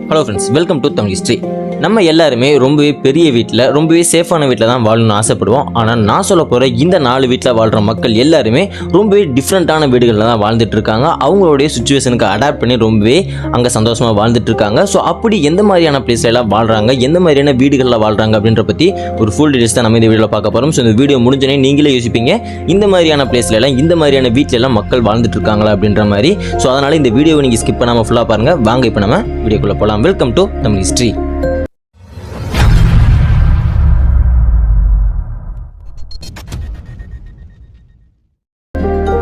Hello friends, welcome to Tamil history. நம்ம எல்லாருமே ரொம்பவே பெரிய வீட்டில் ரொம்பவே சேஃபான வீட்டில் தான் வாழணும்னு ஆசைப்படுவோம். ஆனால் நான் சொல்ல போகிற இந்த 4 வீட்டில் வாழ்கிற மக்கள் எல்லாருமே ரொம்பவே டிஃப்ரெண்ட்டான வீடுகளில் தான் வாழ்ந்துட்டு இருக்காங்க. அவங்களுடைய சுச்சுவேஷனுக்கு அடாப்ட் பண்ணி ரொம்பவே அங்கே சந்தோஷமாக வாழ்ந்துட்டு இருக்காங்க. ஸோ அப்படி எந்த மாதிரியான பிளேஸ்ல எல்லாம் வாழ்கிறாங்க, எந்த மாதிரியான வீடுகளில் வாழ்கிறாங்க அப்படின்ற பற்றி ஒரு ஃபுல் டீடைல்ஸ் தான் நம்ம இந்த வீடியோவில் பார்க்க போகிறோம். ஸோ இந்த வீடியோ முடிஞ்சோடனே நீங்களே யோசிப்பீங்க, இந்த மாதிரியான பிளேஸ்ல எல்லாம் இந்த மாதிரியான வீட்டில எல்லாம் மக்கள் வாழ்ந்துட்டு இருக்காங்களா அப்படின்ற மாதிரி. ஸோ அதனால் இந்த வீடியோவை நீங்கள் ஸ்கிப் பண்ணாமல் ஃபுல்லாக பாருங்கள். வாங்க இப்போ நம்ம வீடியோக்குள்ளே போகலாம். Welcome to Tamil history.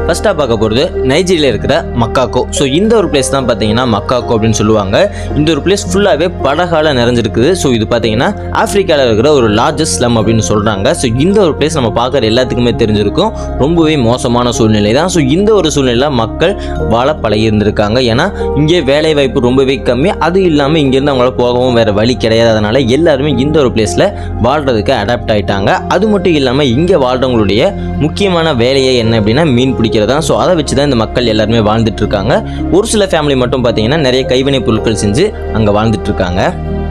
ஃபர்ஸ்ட்டாக பார்க்க போகிறது நைஜீரியாவில் இருக்கிற மக்காக்கோ. ஸோ இந்த ஒரு பிளேஸ் தான் பார்த்தீங்கன்னா மக்காக்கோ அப்படின்னு சொல்லுவாங்க. இந்த ஒரு பிளேஸ் ஃபுல்லாகவே படகால நிறைஞ்சிருக்குது. ஸோ இது பார்த்தீங்கன்னா ஆஃப்ரிக்காவில் இருக்கிற ஒரு லார்ஜஸ்ட் ஸ்லம் அப்படின்னு சொல்கிறாங்க. ஸோ இந்த ஒரு பிளேஸ் நம்ம பார்க்குற எல்லாத்துக்குமே தெரிஞ்சிருக்கும், ரொம்பவே மோசமான சூழ்நிலை தான். ஸோ இந்த ஒரு சூழ்நிலையில் மக்கள் வாழ பழகி இருந்திருக்காங்க. ஏன்னா இங்கே வேலை வாய்ப்பு ரொம்பவே கம்மி, அது இல்லாமல் இங்கேருந்து அவங்களால போகவும் வேறு வழி கிடையாது. அதனால் எல்லாருமே இந்த ஒரு பிளேஸில் வாழ்கிறதுக்கு அடாப்ட் ஆகிட்டாங்க. அது மட்டும் இல்லாமல் இங்கே வாழ்கிறவங்களுடைய முக்கியமான வேலையே என்ன அப்படின்னா மீன் பிடிக்கிறது தான். ஸோ அதை வச்சு தான் இந்த மக்கள் எல்லாருமே வாழ்ந்துட்டு இருக்காங்க. ஒரு சில ஃபேமிலி மட்டும் பார்த்தீங்கன்னா நிறைய கைவினை பொருட்கள் செஞ்சு அங்கே வாழ்ந்துட்டு இருக்காங்க.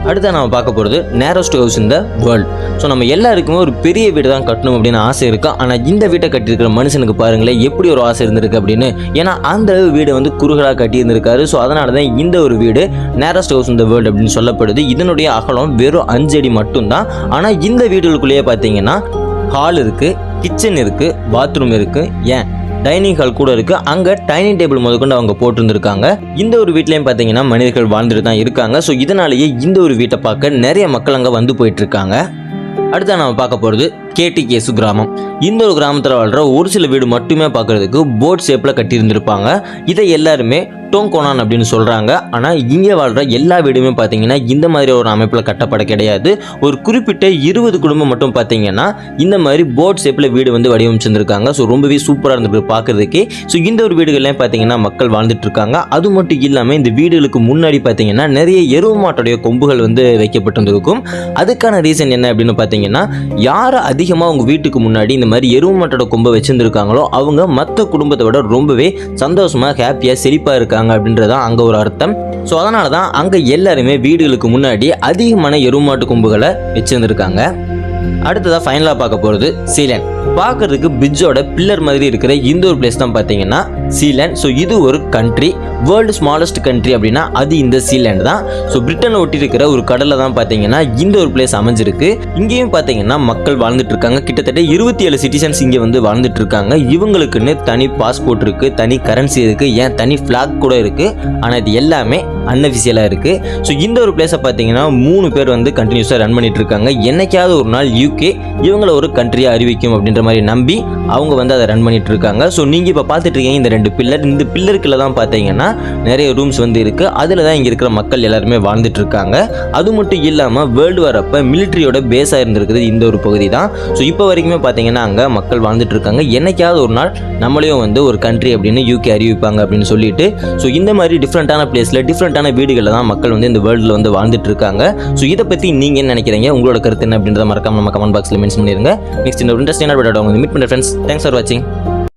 அடுத்து நம்ம பார்க்க போகிறது நேரஸ்ட் ஹவுஸ் இந்த வேர்ல்டு. ஸோ நம்ம எல்லாருக்குமே ஒரு பெரிய வீடு தான் கட்டணும் அப்படின்னு ஆசை இருக்கும். ஆனால் இந்த வீட்டை கட்டியிருக்கிற மனுஷனுக்கு பாருங்களேன் எப்படி ஒரு ஆசை இருந்திருக்கு அப்படின்னு. ஏன்னா அந்த வீடு வந்து குறுகலாக கட்டியிருந்திருக்காரு. ஸோ அதனால தான் இந்த ஒரு வீடு நேரஸ்ட் ஹவுஸ் இந்த வேர்ல்டு அப்படின்னு சொல்லப்படுது. இதனுடைய அகலம் வெறும் 5 அடி மட்டும்தான். ஆனால் இந்த வீடுகளுக்குள்ளேயே பார்த்தீங்கன்னா ஹால் இருக்குது, கிச்சன் இருக்குது, பாத்ரூம் இருக்குது, ஏன் டைனிங் ஹால் கூட இருக்குது. அங்கே டைனிங் டேபிள் முதற்கொண்டு அவங்க போட்டுருந்துருக்காங்க. இந்த ஒரு வீட்லேயும் பார்த்தீங்கன்னா மனிதர்கள் வாழ்ந்துட்டு தான் இருக்காங்க. ஸோ இதனாலேயே இந்த ஒரு வீட்டை பார்க்க நிறைய மக்கள் அங்கே வந்து போயிட்டு இருக்காங்க. அடுத்த நம்ம பார்க்க போகிறது கேடிகேசு கிராமம். இந்த ஒரு கிராமத்தில் வாழ்கிற ஒரு சில வீடு மட்டுமே பார்க்குறதுக்கு போட் ஷேப்பில் கட்டியிருந்திருப்பாங்க. இதை எல்லாருமே டோங்கோனான் அப்படின்னு சொல்கிறாங்க. ஆனால் இங்கே வாழ்கிற எல்லா வீடுமே பார்த்தீங்கன்னா இந்த மாதிரி ஒரு அமைப்பில் கட்டப்பட கிடையாது. ஒரு குறிப்பிட்ட 20 குடும்பம் மட்டும் பார்த்தீங்கன்னா இந்த மாதிரி போட் ஷேப்பில் வீடு வந்து வடிவமைச்சிருந்திருக்காங்க. ஸோ ரொம்பவே சூப்பராக இருந்திருக்கு பார்க்குறதுக்கே. ஸோ இந்த ஒரு வீடுகள்லாம் பார்த்தீங்கன்னா மக்கள் வாழ்ந்துட்டு இருக்காங்க. அது மட்டும் இல்லாமல் இந்த வீடுகளுக்கு முன்னாடி பார்த்தீங்கன்னா நிறைய எருவு மாட்டோடைய கொம்புகள் வந்து வைக்கப்பட்டிருந்திருக்கும். அதுக்கான ரீசன் என்ன அப்படின்னு பார்த்தீங்கன்னா, யார் அதிகமாக உங்கள் வீட்டுக்கு முன்னாடி இந்த மாதிரி எருவு மாட்டோட கொம்பை வச்சுருந்துருக்காங்களோ அவங்க மற்ற குடும்பத்தை விட ரொம்பவே சந்தோஷமாக ஹாப்பியாக செழிப்பாக இருக்காங்க அப்படின்றதான் அங்கே ஒரு அர்த்தம். ஸோ அதனால தான் அங்கே எல்லாருமே வீடுகளுக்கு முன்னாடி அதிகமான எருமாட்டு கொம்புகளை வச்சுருந்துருக்காங்க. அடுத்ததாக ஃபைனலாக பார்க்க போகிறது சீலேண்ட். பார்க்கறதுக்கு பிரிட்ஜோட பில்லர் மாதிரி இருக்கிற இந்த ஒரு பிளேஸ் தான் பார்த்தீங்கன்னா சீலேண்ட். ஸோ இது ஒரு கண்ட்ரி, வேர்ல்டு ஸ்மாலஸ்ட் கண்ட்ரி அப்படின்னா அது இந்த சீலேண்ட் தான். ஸோ பிரிட்டனை ஒட்டி இருக்கிற ஒரு கடலில் தான் பார்த்தீங்கன்னா இந்த ஒரு பிளேஸ் அமைஞ்சிருக்கு. இங்கேயும் பார்த்தீங்கன்னா மக்கள் வாழ்ந்துட்டு இருக்காங்க. கிட்டத்தட்ட 27 சிட்டிசன்ஸ் இங்கே வந்து வாழ்ந்துட்டு இருக்காங்க. இவங்களுக்குன்னு தனி பாஸ்போர்ட் இருக்குது, தனி கரன்சி இருக்குது, ஏன் தனி ஃப்ளாக் கூட இருக்குது. ஆனால் இது எல்லாமே அன்அஃபிஷியலாக இருக்குது. ஸோ இந்த ஒரு பிளேஸை பார்த்தீங்கன்னா 3 பேர் வந்து கண்டினியூஸாக ரன் பண்ணிட்டு இருக்காங்க. என்னைக்காவது ஒரு நாள் UK இவங்களை ஒரு கண்ட்ரியாக அறிவிக்கும் அப்படின்ற மாதிரி நம்பி அவங்க வந்து அதை ரன் பண்ணிட்டு இருக்காங்க. ஸோ நீங்கள் இப்போ பார்த்துட்டு இருக்கீங்க இந்த 2 பில்லர். இந்த பில்லருக்குள்ள தான் பார்த்தீங்கன்னா நிறைய ரூம்ஸ் வந்து இருக்குது. அதில் தான் இங்கே இருக்கிற மக்கள் எல்லாருமே வாழ்ந்துட்டு இருக்காங்க. அது மட்டும் இல்லாமல் வேர்ல்டு வார் அப்போ மிலிட்ரியோட பேஸாக இருந்திருக்குது இந்த ஒரு பகுதி தான். ஸோ இப்போ வரைக்குமே பார்த்தீங்கன்னா அங்கே மக்கள் வாழ்ந்துட்டு இருக்காங்க. என்னைக்காவது ஒரு நாள் நம்மளையும் வந்து ஒரு கண்ட்ரி அப்படின்னு UK அறிவிப்பாங்க அப்படின்னு சொல்லிட்டு. ஸோ இந்த மாதிரி டிஃப்ரெண்ட்டான பிளேஸில் டிஃப்ரெண்ட்டான வீடுகளில் தான் மக்கள் வந்து இந்த வேர்ல்டில் வந்து வாழ்ந்துட்டு இருக்காங்க. ஸோ இதை பற்றி நீங்கள் என்ன நினைக்கிறீங்க, உங்களோட கருத்து என்ன அப்படின்றத மறக்காம நம்ம கமெண்ட் பாக்ஸில் மென்ஷன் பண்ணிருங்க. நெக்ஸ்ட் இந்த இன்ட்ரெஸ்டிங்கான வீடியோட மீட் பண்ணுற ஃப்ரெண்ட்ஸ். தேங்க்ஸ் ஃபார் வாட்சிங்.